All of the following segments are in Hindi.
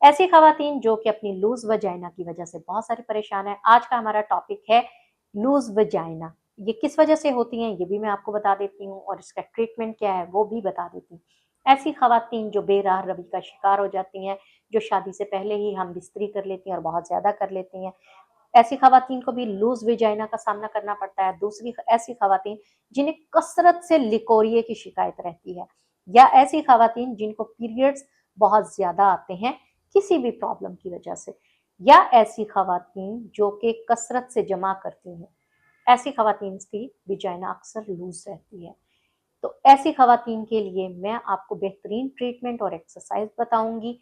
ऐसी खवातीन जो कि अपनी लूज वजाइना की वजह से बहुत सारी परेशान है। आज का हमारा टॉपिक है लूज वजाइना। ये किस वजह से होती हैं ये भी मैं आपको बता देती हूँ और इसका ट्रीटमेंट क्या है वो भी बता देती हूँ। ऐसी खवातीन जो बेराह रवि का शिकार हो जाती हैं, जो शादी से पहले ही हम बिस्तरी कर लेती हैं और बहुत ज्यादा कर लेती हैं, ऐसी खवातीन को भी लूज वेजाइना का सामना करना पड़ता है। दूसरी ऐसी खवातीन जिन्हें कसरत से लिकोरिए की शिकायत रहती है, या ऐसी खवातीन जिनको पीरियड्स बहुत ज्यादा आते हैं किसी भी प्रॉब्लम की वजह से, या ऐसी खवातीन जो कि कसरत से जमा करती हैं, ऐसी खवातीन की वेजाइना अक्सर लूज रहती है। तो ऐसी खवातीन के लिए मैं आपको बेहतरीन ट्रीटमेंट और एक्सरसाइज बताऊंगी।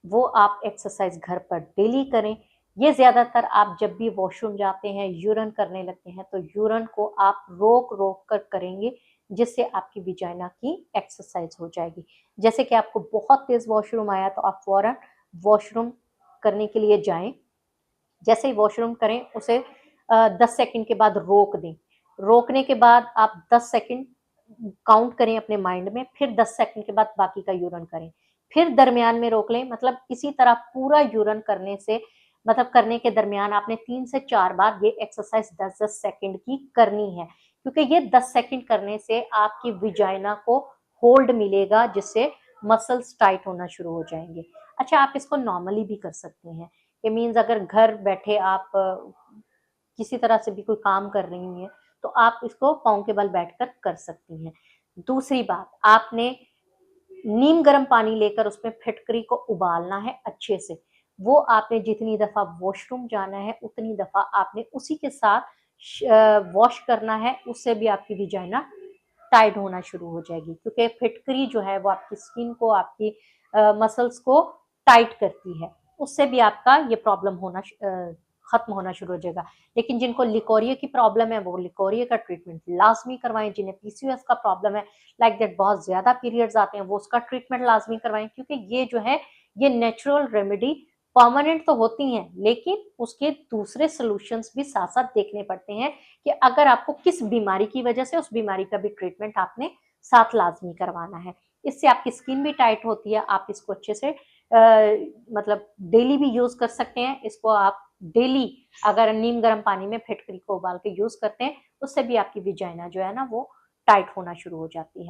वो आप एक्सरसाइज घर पर डेली करें। ये ज्यादातर आप जब भी वॉशरूम जाते हैं, यूरन करने लगते हैं, तो यूरन को आप रोक रोक कर करेंगे, जिससे आपकी विजाइना की एक्सरसाइज हो जाएगी। जैसे कि आपको बहुत तेज वॉशरूम आया तो आप फौरन वॉशरूम करने के लिए जाएं। जैसे ही वॉशरूम करें उसे 10 सेकंड के बाद रोक दें। रोकने के बाद आप 10 सेकंड काउंट करें अपने माइंड में, फिर 10 सेकंड के बाद बाकी का यूरन करें, फिर दरमियान में रोक लें। मतलब इसी तरह पूरा यूरन करने से, मतलब करने के दरमियान आपने 3 से 4 बार ये एक्सरसाइज 10-10 सेकंड की करनी है, क्योंकि ये 10 सेकंड करने से आपकी विजाइना को होल्ड मिलेगा, जिससे मसल्स टाइट होना शुरू हो जाएंगे। अच्छा, आप इसको नॉर्मली भी कर सकते हैं। ये मीन्स अगर घर बैठे आप किसी तरह से भी कोई काम कर रही हैं तो आप इसको पाँव के बल बैठकर कर सकती हैं। दूसरी बात, आपने नीम गर्म पानी लेकर उसमें फिटकरी को उबालना है अच्छे से। वो आपने जितनी दफा वॉशरूम जाना है उतनी दफा आपने उसी के साथ वॉश करना है। उससे भी आपकी विजाइना टाइट होना शुरू हो जाएगी, क्योंकि फिटकरी जो है वो आपकी स्किन को, आपकी मसल्स को टाइट करती है। उससे भी आपका ये प्रॉब्लम होना खत्म होना शुरू हो जाएगा। लेकिन जिनको लिकोरिया की प्रॉब्लम है वो लिकोरिया का ट्रीटमेंट लाजमी करवाएं। जिन्हें पीसीओएस का प्रॉब्लम है, लाइक दैट बहुत ज्यादा पीरियड्स आते हैं, वो उसका ट्रीटमेंट लाजमी करवाएं, क्योंकि ये जो है ये नेचुरल रेमेडी परमानेंट तो होती हैं, लेकिन उसके दूसरे सॉल्यूशंस भी साथ साथ देखने पड़ते हैं कि अगर आपको किस बीमारी की वजह से, उस बीमारी का भी ट्रीटमेंट आपने साथ लाजमी करवाना है। इससे आपकी स्किन भी टाइट होती है। आप इसको अच्छे से मतलब डेली भी यूज कर सकते हैं। इसको आप डेली अगर नीम गर्म पानी में फिटकरी को उबाल के यूज करते हैं, उससे भी आपकी विजाइना जो है ना वो टाइट होना शुरू हो जाती है।